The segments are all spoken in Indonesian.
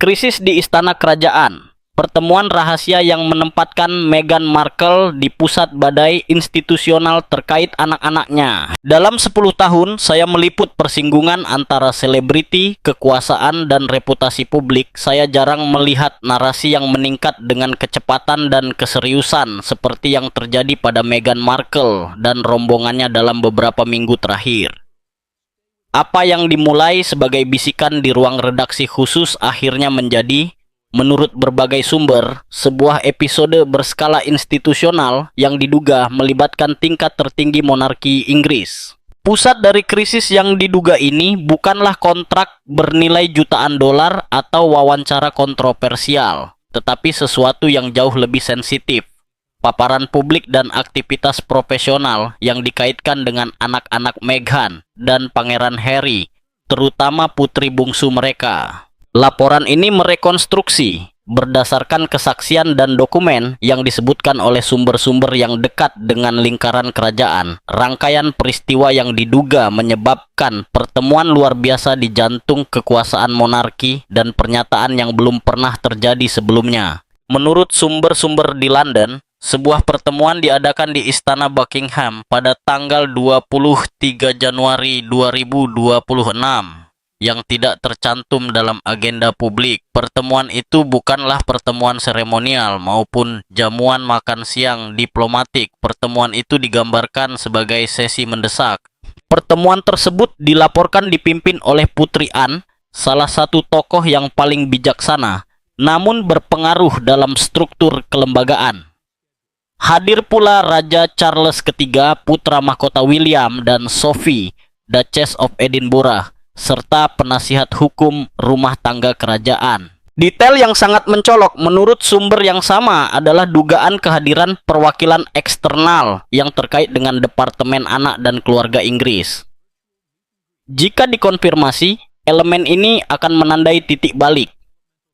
Krisis di Istana Kerajaan. Pertemuan rahasia yang menempatkan Meghan Markle di pusat badai institusional terkait anak-anaknya. Dalam 10 tahun, saya meliput persinggungan antara selebriti, kekuasaan, dan reputasi publik. Saya jarang melihat narasi yang meningkat dengan kecepatan dan keseriusan seperti yang terjadi pada Meghan Markle dan rombongannya dalam beberapa minggu terakhir. Apa yang dimulai sebagai bisikan di ruang redaksi khusus akhirnya menjadi, menurut berbagai sumber, sebuah episode berskala institusional yang diduga melibatkan tingkat tertinggi monarki Inggris. Pusat dari krisis yang diduga ini bukanlah kontrak bernilai jutaan dolar atau wawancara kontroversial, tetapi sesuatu yang jauh lebih sensitif. Paparan publik dan aktivitas profesional yang dikaitkan dengan anak-anak Meghan dan Pangeran Harry, terutama putri bungsu mereka. Laporan ini merekonstruksi berdasarkan kesaksian dan dokumen yang disebutkan oleh sumber-sumber yang dekat dengan lingkaran kerajaan, rangkaian peristiwa yang diduga menyebabkan pertemuan luar biasa di jantung kekuasaan monarki dan pernyataan yang belum pernah terjadi sebelumnya. Menurut sumber-sumber di London, sebuah pertemuan diadakan di Istana Buckingham pada tanggal 23 Januari 2026 yang tidak tercantum dalam agenda publik. Pertemuan itu bukanlah pertemuan seremonial maupun jamuan makan siang diplomatik. Pertemuan itu digambarkan sebagai sesi mendesak. Pertemuan tersebut dilaporkan dipimpin oleh Putri Anne, salah satu tokoh yang paling bijaksana, namun berpengaruh dalam struktur kelembagaan. Hadir pula Raja Charles III, putra mahkota William, dan Sophie, Duchess of Edinburgh, serta penasihat hukum rumah tangga kerajaan. Detail yang sangat mencolok menurut sumber yang sama adalah dugaan kehadiran perwakilan eksternal yang terkait dengan Departemen Anak dan Keluarga Inggris. Jika dikonfirmasi, elemen ini akan menandai titik balik,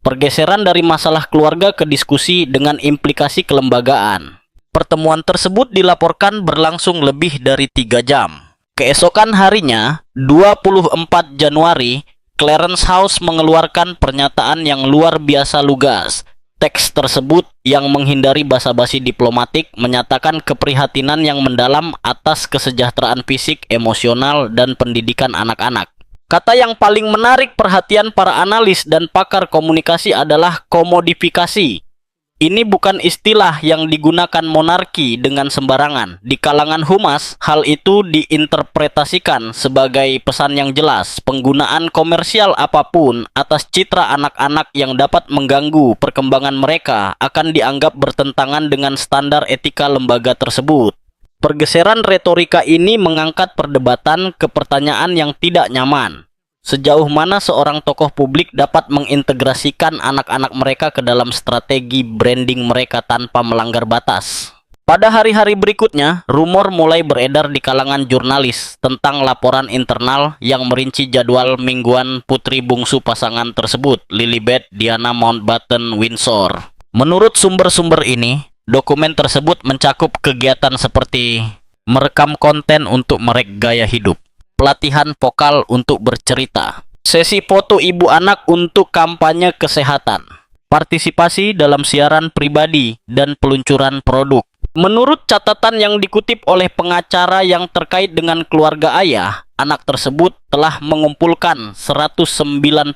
pergeseran dari masalah keluarga ke diskusi dengan implikasi kelembagaan. Pertemuan tersebut dilaporkan berlangsung lebih dari 3 jam. Keesokan harinya, 24 Januari, Clarence House mengeluarkan pernyataan yang luar biasa lugas. Teks tersebut yang menghindari basa-basi diplomatik menyatakan keprihatinan yang mendalam atas kesejahteraan fisik, emosional, dan pendidikan anak-anak. Kata yang paling menarik perhatian para analis dan pakar komunikasi adalah komodifikasi. Ini bukan istilah yang digunakan monarki dengan sembarangan. Di kalangan humas, hal itu diinterpretasikan sebagai pesan yang jelas. Penggunaan komersial apapun atas citra anak-anak yang dapat mengganggu perkembangan mereka akan dianggap bertentangan dengan standar etika lembaga tersebut. Pergeseran retorika ini mengangkat perdebatan ke pertanyaan yang tidak nyaman. Sejauh mana seorang tokoh publik dapat mengintegrasikan anak-anak mereka ke dalam strategi branding mereka tanpa melanggar batas? Pada hari-hari berikutnya, rumor mulai beredar di kalangan jurnalis tentang laporan internal yang merinci jadwal mingguan putri bungsu pasangan tersebut, Lilibet Diana Mountbatten Windsor. Menurut sumber-sumber ini, dokumen tersebut mencakup kegiatan seperti merekam konten untuk merek gaya hidup, pelatihan vokal untuk bercerita, sesi foto ibu anak untuk kampanye kesehatan, partisipasi dalam siaran pribadi, dan peluncuran produk. Menurut catatan yang dikutip oleh pengacara yang terkait dengan keluarga ayah, anak tersebut telah mengumpulkan 192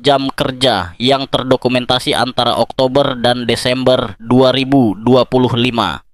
jam kerja yang terdokumentasi antara Oktober dan Desember 2025.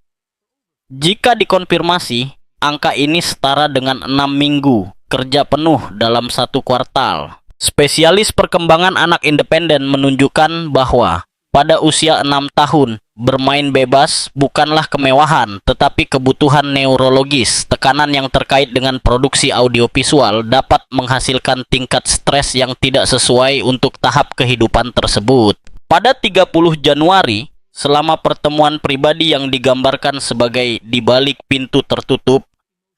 Jika dikonfirmasi, angka ini setara dengan 6 minggu kerja penuh dalam satu kuartal. Spesialis perkembangan anak independen menunjukkan bahwa pada usia 6 tahun, bermain bebas bukanlah kemewahan, tetapi kebutuhan neurologis. Tekanan yang terkait dengan produksi audiovisual dapat menghasilkan tingkat stres yang tidak sesuai untuk tahap kehidupan tersebut. Pada 30 Januari, selama pertemuan pribadi yang digambarkan sebagai di balik pintu tertutup,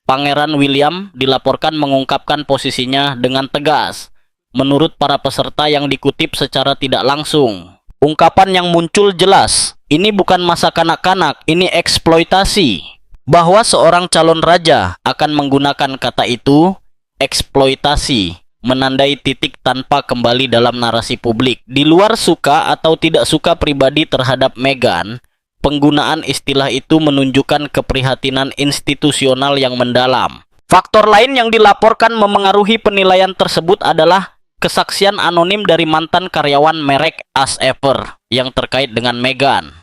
Pangeran William dilaporkan mengungkapkan posisinya dengan tegas. Menurut para peserta yang dikutip secara tidak langsung, ungkapan yang muncul jelas, ini bukan masa kanak-kanak, ini eksploitasi. Bahwa seorang calon raja akan menggunakan kata itu, eksploitasi, menandai titik tanpa kembali dalam narasi publik. Di luar suka atau tidak suka pribadi terhadap Meghan, penggunaan istilah itu menunjukkan keprihatinan institusional yang mendalam. Faktor lain yang dilaporkan memengaruhi penilaian tersebut adalah kesaksian anonim dari mantan karyawan merek As Ever yang terkait dengan Meghan.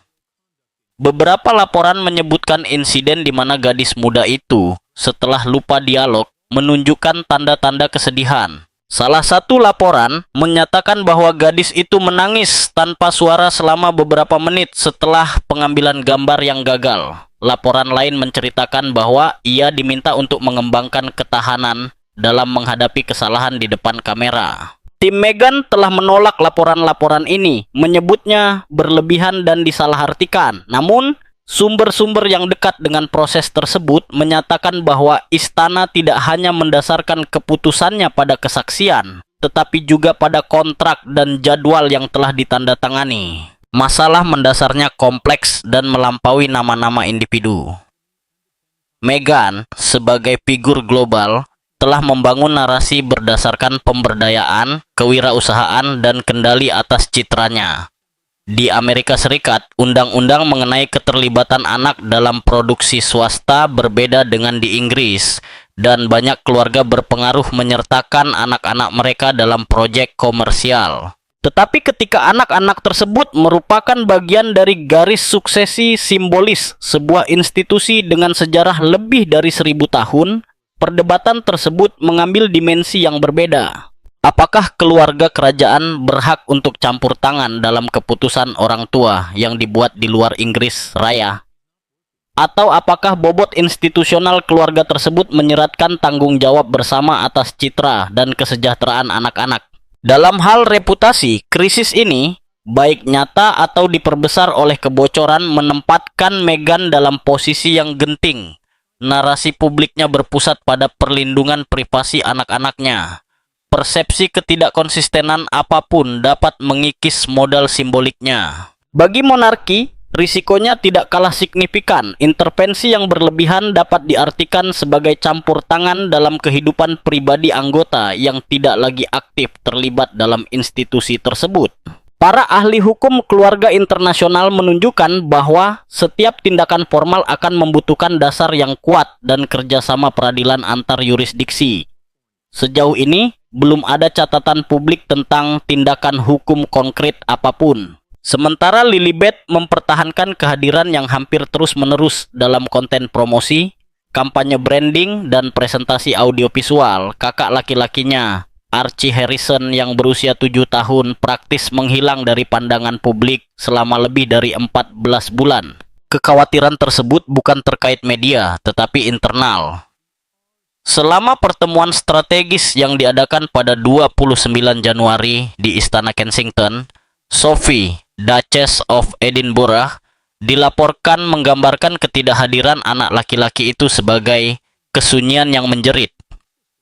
Beberapa laporan menyebutkan insiden di mana gadis muda itu, setelah lupa dialog, menunjukkan tanda-tanda kesedihan. Salah satu laporan menyatakan bahwa gadis itu menangis tanpa suara selama beberapa menit setelah pengambilan gambar yang gagal. Laporan lain menceritakan bahwa ia diminta untuk mengembangkan ketahanan dalam menghadapi kesalahan di depan kamera. Tim Meghan telah menolak laporan-laporan ini, menyebutnya berlebihan dan disalahartikan. Namun, sumber-sumber yang dekat dengan proses tersebut menyatakan bahwa istana tidak hanya mendasarkan keputusannya pada kesaksian, tetapi juga pada kontrak dan jadwal yang telah ditandatangani. Masalah mendasarnya kompleks dan melampaui nama-nama individu. Meghan, sebagai figur global, telah membangun narasi berdasarkan pemberdayaan, kewirausahaan, dan kendali atas citranya. Di Amerika Serikat, undang-undang mengenai keterlibatan anak dalam produksi swasta berbeda dengan di Inggris, dan banyak keluarga berpengaruh menyertakan anak-anak mereka dalam proyek komersial. Tetapi ketika anak-anak tersebut merupakan bagian dari garis suksesi simbolis sebuah institusi dengan sejarah lebih dari 1000 tahun, perdebatan tersebut mengambil dimensi yang berbeda. Apakah keluarga kerajaan berhak untuk campur tangan dalam keputusan orang tua yang dibuat di luar Inggris Raya? Atau apakah bobot institusional keluarga tersebut menyeratkan tanggung jawab bersama atas citra dan kesejahteraan anak-anak? Dalam hal reputasi, krisis ini, baik nyata atau diperbesar oleh kebocoran, menempatkan Meghan dalam posisi yang genting. Narasi publiknya berpusat pada perlindungan privasi anak-anaknya. Persepsi ketidakkonsistenan apapun dapat mengikis modal simboliknya. Bagi monarki, risikonya tidak kalah signifikan. Intervensi yang berlebihan dapat diartikan sebagai campur tangan dalam kehidupan pribadi anggota yang tidak lagi aktif terlibat dalam institusi tersebut. Para ahli hukum keluarga internasional menunjukkan bahwa setiap tindakan formal akan membutuhkan dasar yang kuat dan kerjasama peradilan antar yurisdiksi. Sejauh ini, belum ada catatan publik tentang tindakan hukum konkret apapun. Sementara Lilibet mempertahankan kehadiran yang hampir terus-menerus dalam konten promosi, kampanye branding, dan presentasi audiovisual. Kakak laki-lakinya, Archie Harrison, yang berusia 7 tahun, praktis menghilang dari pandangan publik selama lebih dari 14 bulan. Kekhawatiran tersebut bukan terkait media, tetapi internal. Selama pertemuan strategis yang diadakan pada 29 Januari di Istana Kensington, Sophie, Duchess of Edinburgh, dilaporkan menggambarkan ketidakhadiran anak laki-laki itu sebagai kesunyian yang menjerit.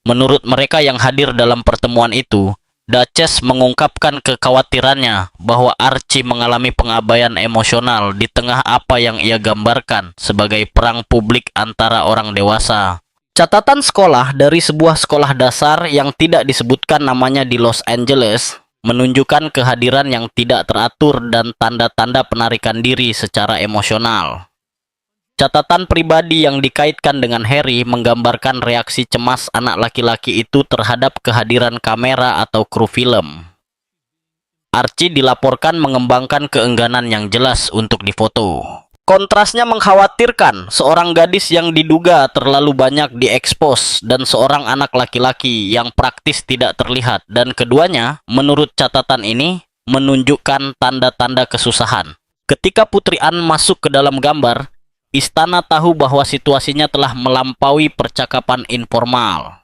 Menurut mereka yang hadir dalam pertemuan itu, Duchess mengungkapkan kekhawatirannya bahwa Archie mengalami pengabaian emosional di tengah apa yang ia gambarkan sebagai perang publik antara orang dewasa. Catatan sekolah dari sebuah sekolah dasar yang tidak disebutkan namanya di Los Angeles menunjukkan kehadiran yang tidak teratur dan tanda-tanda penarikan diri secara emosional. Catatan pribadi yang dikaitkan dengan Harry menggambarkan reaksi cemas anak laki-laki itu terhadap kehadiran kamera atau kru film. Archie dilaporkan mengembangkan keengganan yang jelas untuk difoto. Kontrasnya mengkhawatirkan, seorang gadis yang diduga terlalu banyak diekspos dan seorang anak laki-laki yang praktis tidak terlihat, dan keduanya, menurut catatan ini, menunjukkan tanda-tanda kesusahan. Ketika Putri Anne masuk ke dalam gambar, istana tahu bahwa situasinya telah melampaui percakapan informal.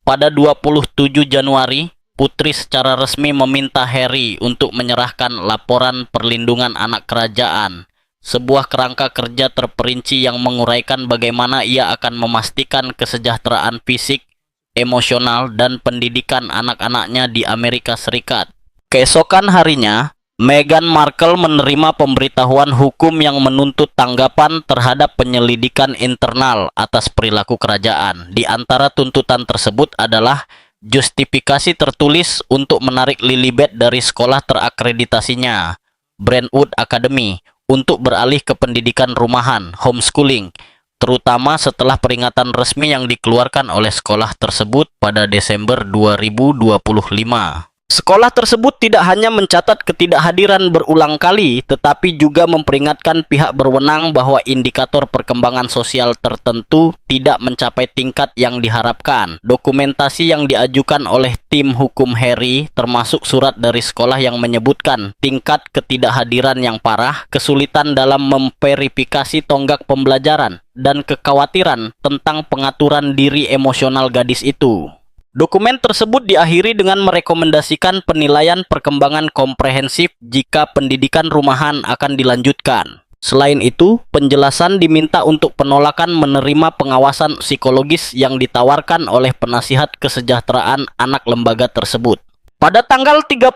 Pada 27 Januari, Putri secara resmi meminta Harry untuk menyerahkan laporan perlindungan anak kerajaan, sebuah kerangka kerja terperinci yang menguraikan bagaimana ia akan memastikan kesejahteraan fisik, emosional, dan pendidikan anak-anaknya di Amerika Serikat. Keesokan harinya, Meghan Markle menerima pemberitahuan hukum yang menuntut tanggapan terhadap penyelidikan internal atas perilaku kerajaan. Di antara tuntutan tersebut adalah Justifikasi tertulis untuk menarik Lilibet dari sekolah terakreditasinya, Brentwood Academy, untuk beralih ke pendidikan rumahan, homeschooling, terutama setelah peringatan resmi yang dikeluarkan oleh sekolah tersebut pada Desember 2025. Sekolah tersebut tidak hanya mencatat ketidakhadiran berulang kali, tetapi juga memperingatkan pihak berwenang bahwa indikator perkembangan sosial tertentu tidak mencapai tingkat yang diharapkan. Dokumentasi yang diajukan oleh tim hukum Harry, termasuk surat dari sekolah yang menyebutkan tingkat ketidakhadiran yang parah, kesulitan dalam memverifikasi tonggak pembelajaran, dan kekhawatiran tentang pengaturan diri emosional gadis itu. Dokumen tersebut diakhiri dengan merekomendasikan penilaian perkembangan komprehensif jika pendidikan rumahan akan dilanjutkan. Selain itu, penjelasan diminta untuk penolakan menerima pengawasan psikologis yang ditawarkan oleh penasihat kesejahteraan anak lembaga tersebut. Pada tanggal 31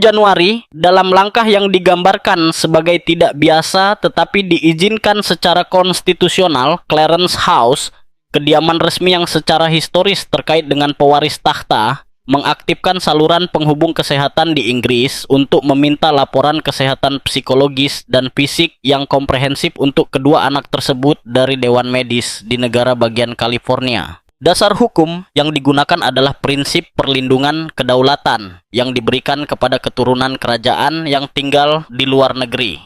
Januari, dalam langkah yang digambarkan sebagai tidak biasa tetapi diizinkan secara konstitusional, Clarence House, kediaman resmi yang secara historis terkait dengan pewaris takhta, mengaktifkan saluran penghubung kesehatan di Inggris untuk meminta laporan kesehatan psikologis dan fisik yang komprehensif untuk kedua anak tersebut dari Dewan Medis di negara bagian California. Dasar hukum yang digunakan adalah prinsip perlindungan kedaulatan yang diberikan kepada keturunan kerajaan yang tinggal di luar negeri.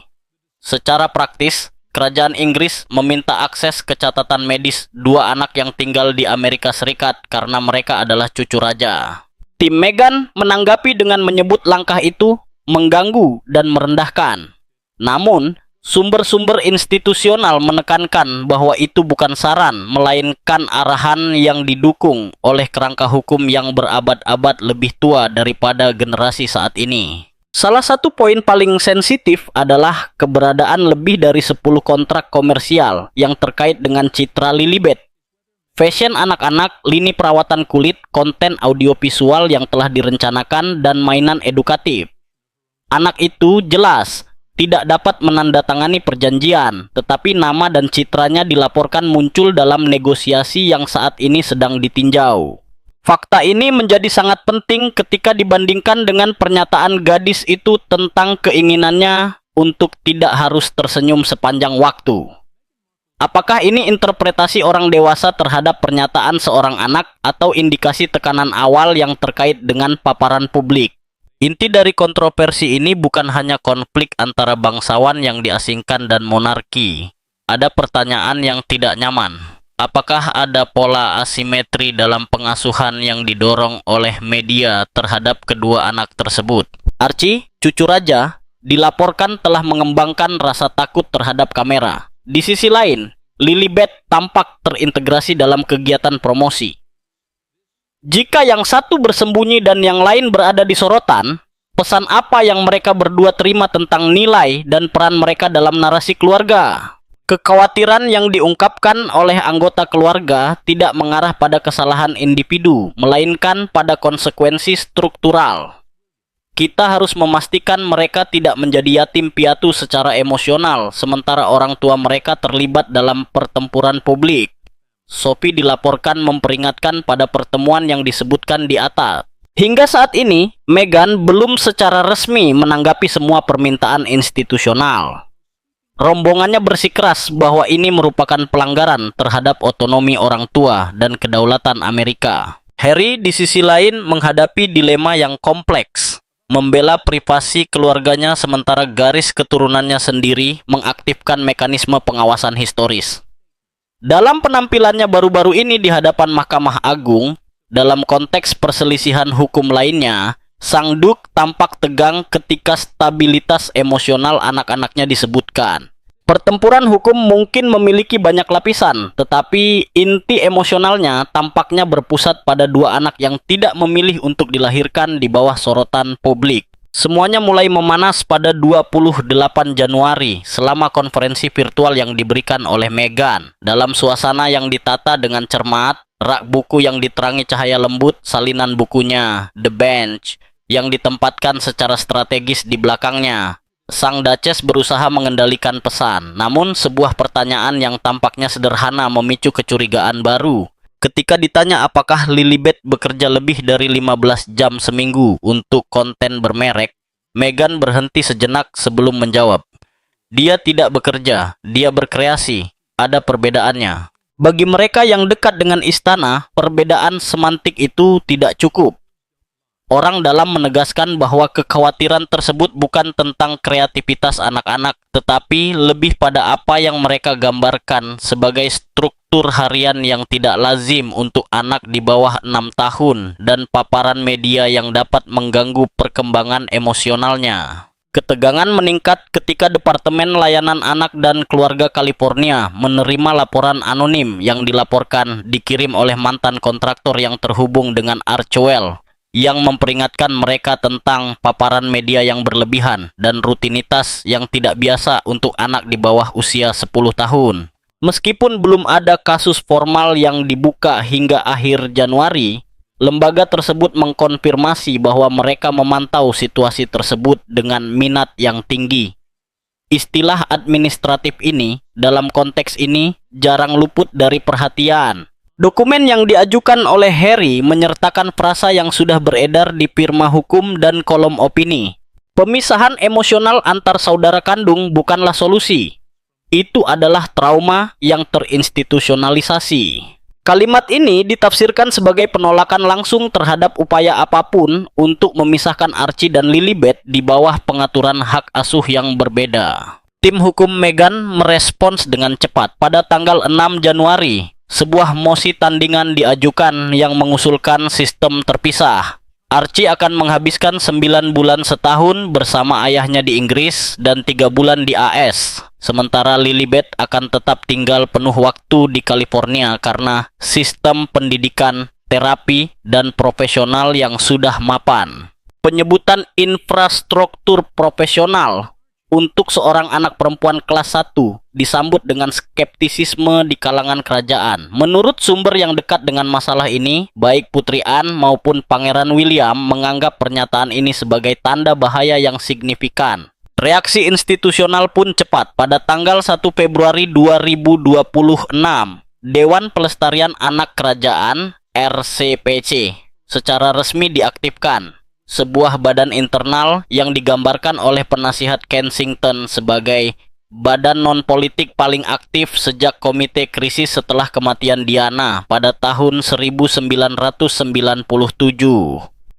Secara praktis, Kerajaan Inggris meminta akses ke catatan medis dua anak yang tinggal di Amerika Serikat karena mereka adalah cucu raja. Tim Meghan menanggapi dengan menyebut langkah itu mengganggu dan merendahkan. Namun, sumber-sumber institusional menekankan bahwa itu bukan saran, melainkan arahan yang didukung oleh kerangka hukum yang berabad-abad lebih tua daripada generasi saat ini. Salah satu poin paling sensitif adalah keberadaan lebih dari 10 kontrak komersial yang terkait dengan citra Lilibet. Fashion anak-anak, lini perawatan kulit, konten audiovisual yang telah direncanakan, dan mainan edukatif. Anak itu jelas tidak dapat menandatangani perjanjian, tetapi nama dan citranya dilaporkan muncul dalam negosiasi yang saat ini sedang ditinjau. Fakta ini menjadi sangat penting ketika dibandingkan dengan pernyataan gadis itu tentang keinginannya untuk tidak harus tersenyum sepanjang waktu. Apakah ini interpretasi orang dewasa terhadap pernyataan seorang anak atau indikasi tekanan awal yang terkait dengan paparan publik? Inti dari kontroversi ini bukan hanya konflik antara bangsawan yang diasingkan dan monarki. Ada pertanyaan yang tidak nyaman. Apakah ada pola asimetri dalam pengasuhan yang didorong oleh media terhadap kedua anak tersebut? Archie, cucu raja, dilaporkan telah mengembangkan rasa takut terhadap kamera. Di sisi lain, Lilibet tampak terintegrasi dalam kegiatan promosi. Jika yang satu bersembunyi dan yang lain berada di sorotan, pesan apa yang mereka berdua terima tentang nilai dan peran mereka dalam narasi keluarga? Kekhawatiran yang diungkapkan oleh anggota keluarga tidak mengarah pada kesalahan individu, melainkan pada konsekuensi struktural. Kita harus memastikan mereka tidak menjadi yatim piatu secara emosional, sementara orang tua mereka terlibat dalam pertempuran publik. Sophie dilaporkan memperingatkan pada pertemuan yang disebutkan di atas. Hingga saat ini, Meghan belum secara resmi menanggapi semua permintaan institusional. Rombongannya bersikeras bahwa ini merupakan pelanggaran terhadap otonomi orang tua dan kedaulatan Amerika. Harry di sisi lain menghadapi dilema yang kompleks, membela privasi keluarganya sementara garis keturunannya sendiri mengaktifkan mekanisme pengawasan historis. Dalam penampilannya baru-baru ini di hadapan Mahkamah Agung, dalam konteks perselisihan hukum lainnya, Sang Duk tampak tegang ketika stabilitas emosional anak-anaknya disebutkan. Pertempuran hukum mungkin memiliki banyak lapisan, tetapi inti emosionalnya tampaknya berpusat pada dua anak yang tidak memilih untuk dilahirkan di bawah sorotan publik. Semuanya mulai memanas pada 28 Januari selama konferensi virtual yang diberikan oleh Meghan. Dalam suasana yang ditata dengan cermat, rak buku yang diterangi cahaya lembut, salinan bukunya, The Bench, yang ditempatkan secara strategis di belakangnya. Sang Duchess berusaha mengendalikan pesan, namun sebuah pertanyaan yang tampaknya sederhana memicu kecurigaan baru. Ketika ditanya apakah Lilibet bekerja lebih dari 15 jam seminggu untuk konten bermerek, Meghan berhenti sejenak sebelum menjawab. Dia tidak bekerja, dia berkreasi. Ada perbedaannya. Bagi mereka yang dekat dengan istana, perbedaan semantik itu tidak cukup. Orang dalam menegaskan bahwa kekhawatiran tersebut bukan tentang kreativitas anak-anak, tetapi lebih pada apa yang mereka gambarkan sebagai struktur harian yang tidak lazim untuk anak di bawah 6 tahun dan paparan media yang dapat mengganggu perkembangan emosionalnya. Ketegangan meningkat ketika Departemen Layanan Anak dan Keluarga California menerima laporan anonim yang dilaporkan dikirim oleh mantan kontraktor yang terhubung dengan Archewell, yang memperingatkan mereka tentang paparan media yang berlebihan dan rutinitas yang tidak biasa untuk anak di bawah usia 10 tahun. Meskipun belum ada kasus formal yang dibuka hingga akhir Januari, lembaga tersebut mengkonfirmasi bahwa mereka memantau situasi tersebut dengan minat yang tinggi. Istilah administratif ini, dalam konteks ini, jarang luput dari perhatian. Dokumen yang diajukan oleh Harry menyertakan frasa yang sudah beredar di firma hukum dan kolom opini. Pemisahan emosional antar saudara kandung bukanlah solusi. Itu adalah trauma yang terinstitusionalisasi. Kalimat ini ditafsirkan sebagai penolakan langsung terhadap upaya apapun untuk memisahkan Archie dan Lilibet di bawah pengaturan hak asuh yang berbeda. Tim hukum Meghan merespons dengan cepat. Pada tanggal 6 Januari, sebuah mosi tandingan diajukan yang mengusulkan sistem terpisah. Archie akan menghabiskan 9 bulan setahun bersama ayahnya di Inggris dan 3 bulan di AS. Sementara Lilibet akan tetap tinggal penuh waktu di California karena sistem pendidikan, terapi, dan profesional yang sudah mapan. Penyebutan infrastruktur profesional untuk seorang anak perempuan kelas 1 disambut dengan skeptisisme di kalangan kerajaan. Menurut sumber yang dekat dengan masalah ini, baik Putri Anne maupun Pangeran William menganggap pernyataan ini sebagai tanda bahaya yang signifikan. Reaksi institusional pun cepat. Pada tanggal 1 Februari 2026, Dewan Pelestarian Anak Kerajaan (RCPC) secara resmi diaktifkan. Sebuah badan internal yang digambarkan oleh penasihat Kensington sebagai badan non-politik paling aktif sejak Komite Krisis setelah kematian Diana pada tahun 1997.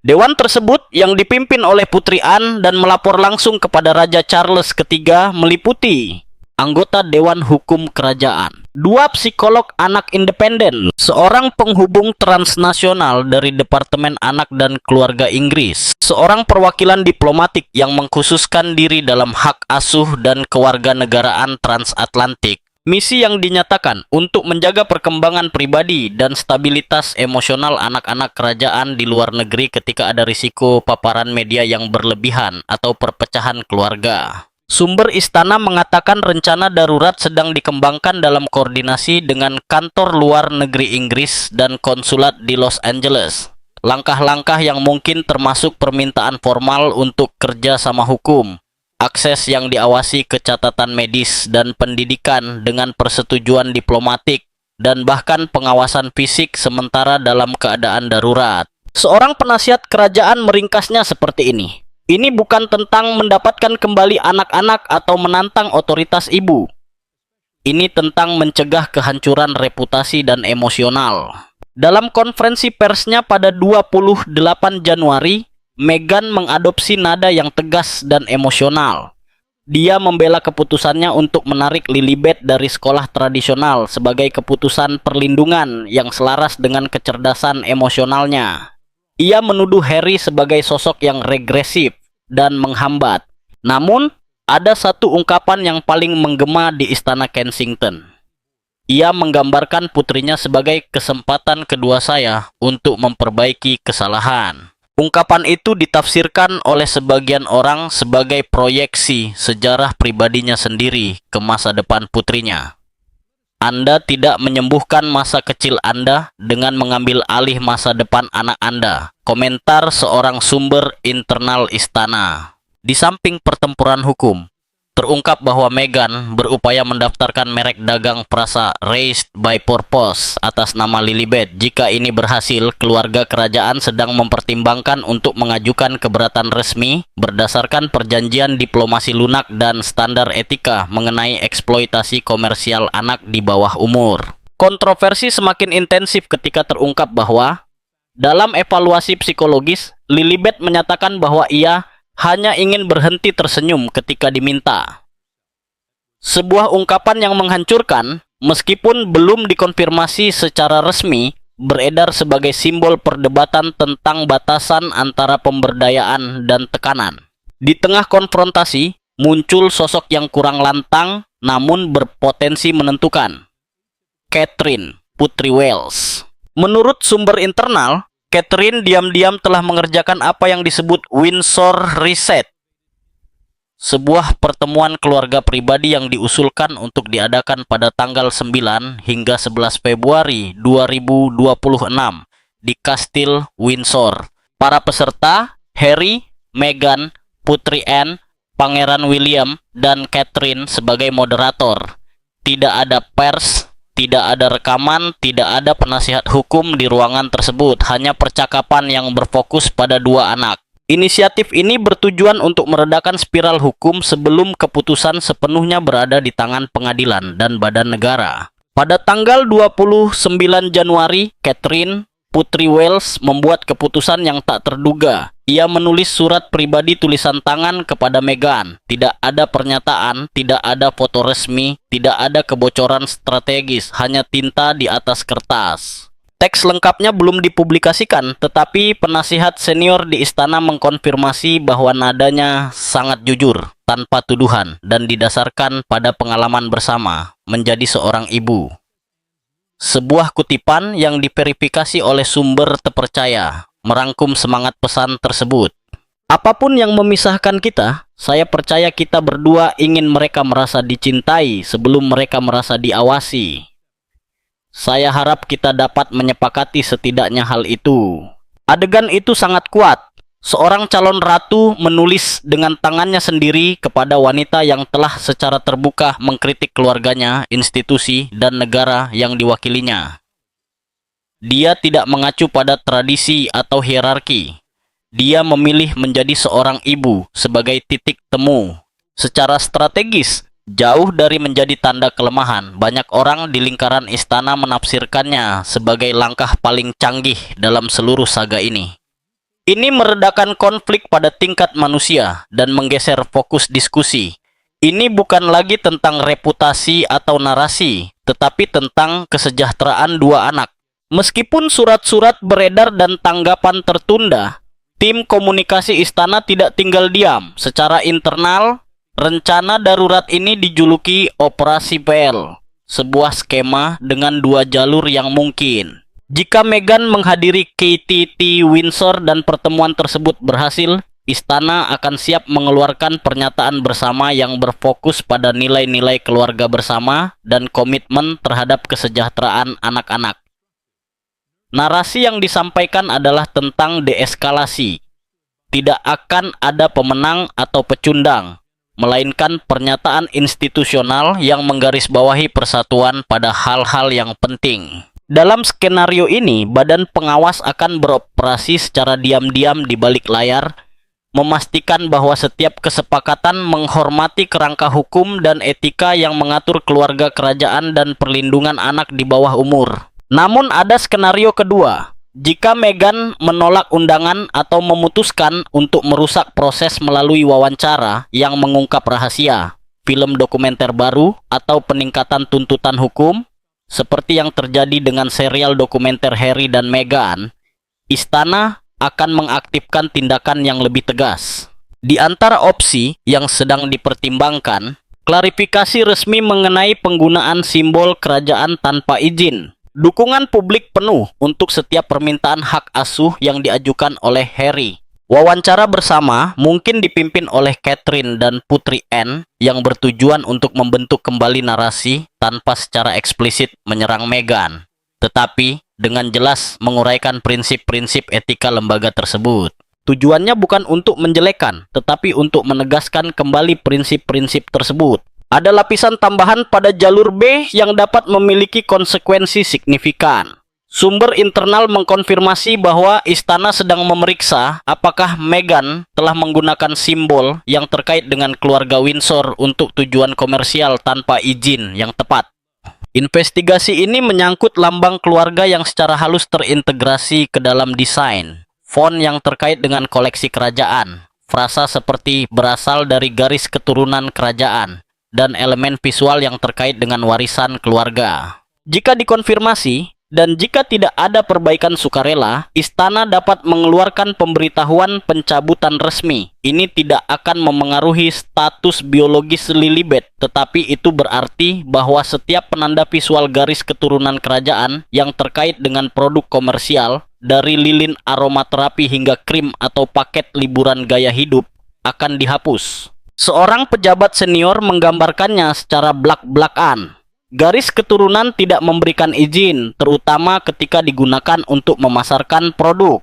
Dewan tersebut yang dipimpin oleh Putri Anne dan melapor langsung kepada Raja Charles III meliputi anggota Dewan Hukum Kerajaan, 2 psikolog anak independen, seorang penghubung transnasional dari Departemen Anak dan Keluarga Inggris, seorang perwakilan diplomatik yang mengkhususkan diri dalam hak asuh dan kewarganegaraan transatlantik. Misi yang dinyatakan untuk menjaga perkembangan pribadi dan stabilitas emosional anak-anak kerajaan di luar negeri ketika ada risiko paparan media yang berlebihan atau perpecahan keluarga. Sumber istana mengatakan rencana darurat sedang dikembangkan dalam koordinasi dengan kantor luar negeri Inggris dan konsulat di Los Angeles. Langkah-langkah yang mungkin termasuk permintaan formal untuk kerja sama hukum, akses yang diawasi ke catatan medis dan pendidikan dengan persetujuan diplomatik, dan bahkan pengawasan fisik sementara dalam keadaan darurat. Seorang penasihat kerajaan meringkasnya seperti ini. Ini bukan tentang mendapatkan kembali anak-anak atau menantang otoritas ibu. Ini tentang mencegah kehancuran reputasi dan emosional. Dalam konferensi persnya pada 28 Januari, Meghan mengadopsi nada yang tegas dan emosional. Dia membela keputusannya untuk menarik Lilibet dari sekolah tradisional sebagai keputusan perlindungan yang selaras dengan kecerdasan emosionalnya. Ia menuduh Harry sebagai sosok yang regresif dan menghambat. Namun, ada satu ungkapan yang paling menggema di Istana Kensington. Ia menggambarkan putrinya sebagai kesempatan kedua saya untuk memperbaiki kesalahan. Ungkapan itu ditafsirkan oleh sebagian orang sebagai proyeksi sejarah pribadinya sendiri ke masa depan putrinya. Anda tidak menyembuhkan masa kecil Anda dengan mengambil alih masa depan anak Anda. Komentar seorang sumber internal istana. Di samping pertempuran hukum, Terungkap bahwa Meghan berupaya mendaftarkan merek dagang perasa Raised by Purpose atas nama Lilibet. Jika ini berhasil, keluarga kerajaan sedang mempertimbangkan untuk mengajukan keberatan resmi berdasarkan perjanjian diplomasi lunak dan standar etika mengenai eksploitasi komersial anak di bawah umur. Kontroversi semakin intensif ketika terungkap bahwa dalam evaluasi psikologis, Lilibet menyatakan bahwa ia hanya ingin berhenti tersenyum ketika diminta. Sebuah ungkapan yang menghancurkan, meskipun belum dikonfirmasi secara resmi, beredar sebagai simbol perdebatan tentang batasan antara pemberdayaan dan tekanan. Di tengah konfrontasi, muncul sosok yang kurang lantang namun berpotensi menentukan. Catherine, Putri Wales. Menurut sumber internal, Catherine diam-diam telah mengerjakan apa yang disebut Windsor Reset, sebuah pertemuan keluarga pribadi yang diusulkan untuk diadakan pada tanggal 9 hingga 11 Februari 2026 di Kastil Windsor. Para peserta, Harry, Meghan, Putri Anne, Pangeran William, dan Catherine sebagai moderator. Tidak ada pers, tidak ada rekaman, tidak ada penasihat hukum di ruangan tersebut, hanya percakapan yang berfokus pada dua anak. Inisiatif ini bertujuan untuk meredakan spiral hukum sebelum keputusan sepenuhnya berada di tangan pengadilan dan badan negara. Pada tanggal 29 Januari, Catherine, Putri Wales membuat keputusan yang tak terduga. Ia menulis surat pribadi tulisan tangan kepada Meghan. Tidak ada pernyataan, tidak ada foto resmi, tidak ada kebocoran strategis, hanya tinta di atas kertas. Teks lengkapnya belum dipublikasikan, tetapi penasihat senior di istana mengkonfirmasi bahwa nadanya sangat jujur, tanpa tuduhan, dan didasarkan pada pengalaman bersama menjadi seorang ibu. Sebuah kutipan yang diverifikasi oleh sumber terpercaya merangkum semangat pesan tersebut. Apapun yang memisahkan kita, saya percaya kita berdua ingin mereka merasa dicintai sebelum mereka merasa diawasi. Saya harap kita dapat menyepakati setidaknya hal itu. Adegan itu sangat kuat. Seorang calon ratu menulis dengan tangannya sendiri kepada wanita yang telah secara terbuka mengkritik keluarganya, institusi, dan negara yang diwakilinya. Dia tidak mengacu pada tradisi atau hierarki. Dia memilih menjadi seorang ibu sebagai titik temu. Secara strategis, jauh dari menjadi tanda kelemahan, banyak orang di lingkaran istana menafsirkannya sebagai langkah paling canggih dalam seluruh saga ini. Ini meredakan konflik pada tingkat manusia dan menggeser fokus diskusi. Ini bukan lagi tentang reputasi atau narasi, tetapi tentang kesejahteraan dua anak. Meskipun surat-surat beredar dan tanggapan tertunda, tim komunikasi istana tidak tinggal diam. Secara internal, rencana darurat ini dijuluki Operasi Pearl, sebuah skema dengan dua jalur yang mungkin. Jika Meghan menghadiri KTT Windsor dan pertemuan tersebut berhasil, istana akan siap mengeluarkan pernyataan bersama yang berfokus pada nilai-nilai keluarga bersama dan komitmen terhadap kesejahteraan anak-anak. Narasi yang disampaikan adalah tentang deeskalasi. Tidak akan ada pemenang atau pecundang, melainkan pernyataan institusional yang menggarisbawahi persatuan pada hal-hal yang penting. Dalam skenario ini, badan pengawas akan beroperasi secara diam-diam di balik layar, memastikan bahwa setiap kesepakatan menghormati kerangka hukum dan etika yang mengatur keluarga kerajaan dan perlindungan anak di bawah umur. Namun ada skenario kedua. Jika Meghan menolak undangan atau memutuskan untuk merusak proses melalui wawancara yang mengungkap rahasia, film dokumenter baru, atau peningkatan tuntutan hukum, seperti yang terjadi dengan serial dokumenter Harry dan Meghan, istana akan mengaktifkan tindakan yang lebih tegas. Di antara opsi yang sedang dipertimbangkan, klarifikasi resmi mengenai penggunaan simbol kerajaan tanpa izin, dukungan publik penuh untuk setiap permintaan hak asuh yang diajukan oleh Harry. Wawancara bersama mungkin dipimpin oleh Catherine dan Putri Anne yang bertujuan untuk membentuk kembali narasi tanpa secara eksplisit menyerang Meghan, tetapi dengan jelas menguraikan prinsip-prinsip etika lembaga tersebut. Tujuannya bukan untuk menjelekkan, tetapi untuk menegaskan kembali prinsip-prinsip tersebut. Ada lapisan tambahan pada jalur B yang dapat memiliki konsekuensi signifikan. Sumber internal mengkonfirmasi bahwa istana sedang memeriksa apakah Meghan telah menggunakan simbol yang terkait dengan keluarga Windsor untuk tujuan komersial tanpa izin yang tepat. Investigasi ini menyangkut lambang keluarga yang secara halus terintegrasi ke dalam desain, font yang terkait dengan koleksi kerajaan, frasa seperti berasal dari garis keturunan kerajaan, dan elemen visual yang terkait dengan warisan keluarga. Jika dikonfirmasi, dan jika tidak ada perbaikan sukarela, istana dapat mengeluarkan pemberitahuan pencabutan resmi. Ini tidak akan memengaruhi status biologis Lilibet, tetapi itu berarti bahwa setiap penanda visual garis keturunan kerajaan yang terkait dengan produk komersial, dari lilin aromaterapi hingga krim atau paket liburan gaya hidup, akan dihapus. Seorang pejabat senior menggambarkannya secara blak-blakan. Garis keturunan tidak memberikan izin, terutama ketika digunakan untuk memasarkan produk.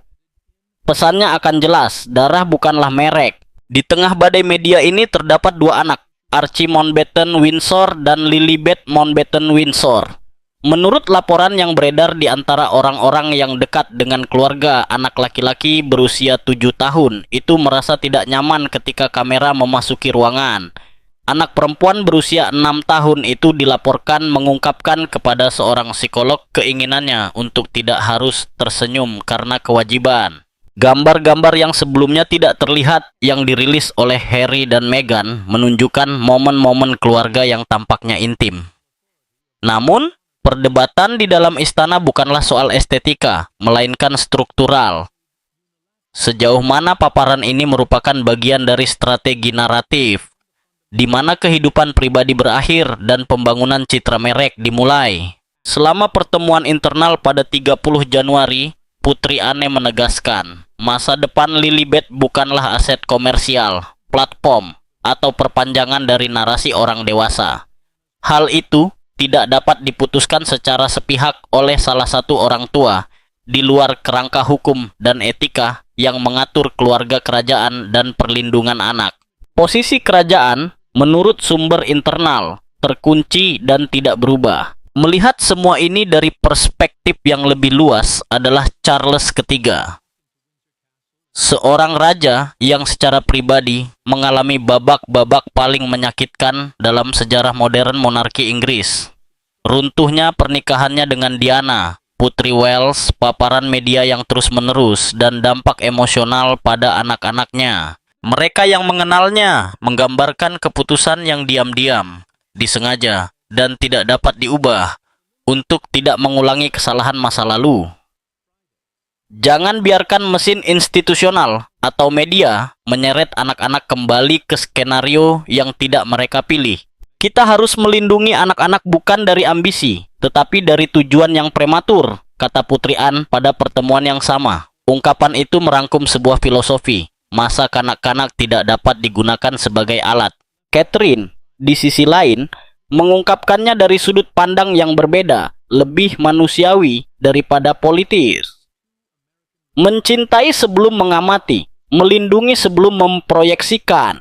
Pesannya akan jelas, darah bukanlah merek. Di tengah badai media ini terdapat dua anak, Archie Mountbatten Windsor dan Lilibet Mountbatten Windsor. Menurut laporan yang beredar di antara orang-orang yang dekat dengan keluarga, anak laki-laki berusia 7 tahun itu merasa tidak nyaman ketika kamera memasuki ruangan. Anak perempuan berusia 6 tahun itu dilaporkan mengungkapkan kepada seorang psikolog keinginannya untuk tidak harus tersenyum karena kewajiban. Gambar-gambar yang sebelumnya tidak terlihat yang dirilis oleh Harry dan Meghan menunjukkan momen-momen keluarga yang tampaknya intim. Namun, perdebatan di dalam istana bukanlah soal estetika, melainkan struktural. Sejauh mana paparan ini merupakan bagian dari strategi naratif, di mana kehidupan pribadi berakhir dan pembangunan citra merek dimulai. Selama pertemuan internal pada 30 Januari, Putri Anne menegaskan, masa depan Lilibet bukanlah aset komersial, platform, atau perpanjangan dari narasi orang dewasa. Hal itu tidak dapat diputuskan secara sepihak oleh salah satu orang tua, di luar kerangka hukum dan etika yang mengatur keluarga kerajaan dan perlindungan anak. Posisi kerajaan menurut sumber internal, terkunci dan tidak berubah. Melihat semua ini dari perspektif yang lebih luas adalah Charles III. Seorang raja yang secara pribadi mengalami babak-babak paling menyakitkan dalam sejarah modern monarki Inggris. Runtuhnya pernikahannya dengan Diana, Putri Wales, paparan media yang terus-menerus, dan dampak emosional pada anak-anaknya. Mereka yang mengenalnya menggambarkan keputusan yang diam-diam, disengaja, dan tidak dapat diubah untuk tidak mengulangi kesalahan masa lalu. Jangan biarkan mesin institusional atau media menyeret anak-anak kembali ke skenario yang tidak mereka pilih. Kita harus melindungi anak-anak bukan dari ambisi, tetapi dari tujuan yang prematur, kata Putri Anne pada pertemuan yang sama. Ungkapan itu merangkum sebuah filosofi. Masa kanak-kanak tidak dapat digunakan sebagai alat. Catherine, di sisi lain, mengungkapkannya dari sudut pandang yang berbeda, lebih manusiawi daripada politis. Mencintai sebelum mengamati, melindungi sebelum memproyeksikan.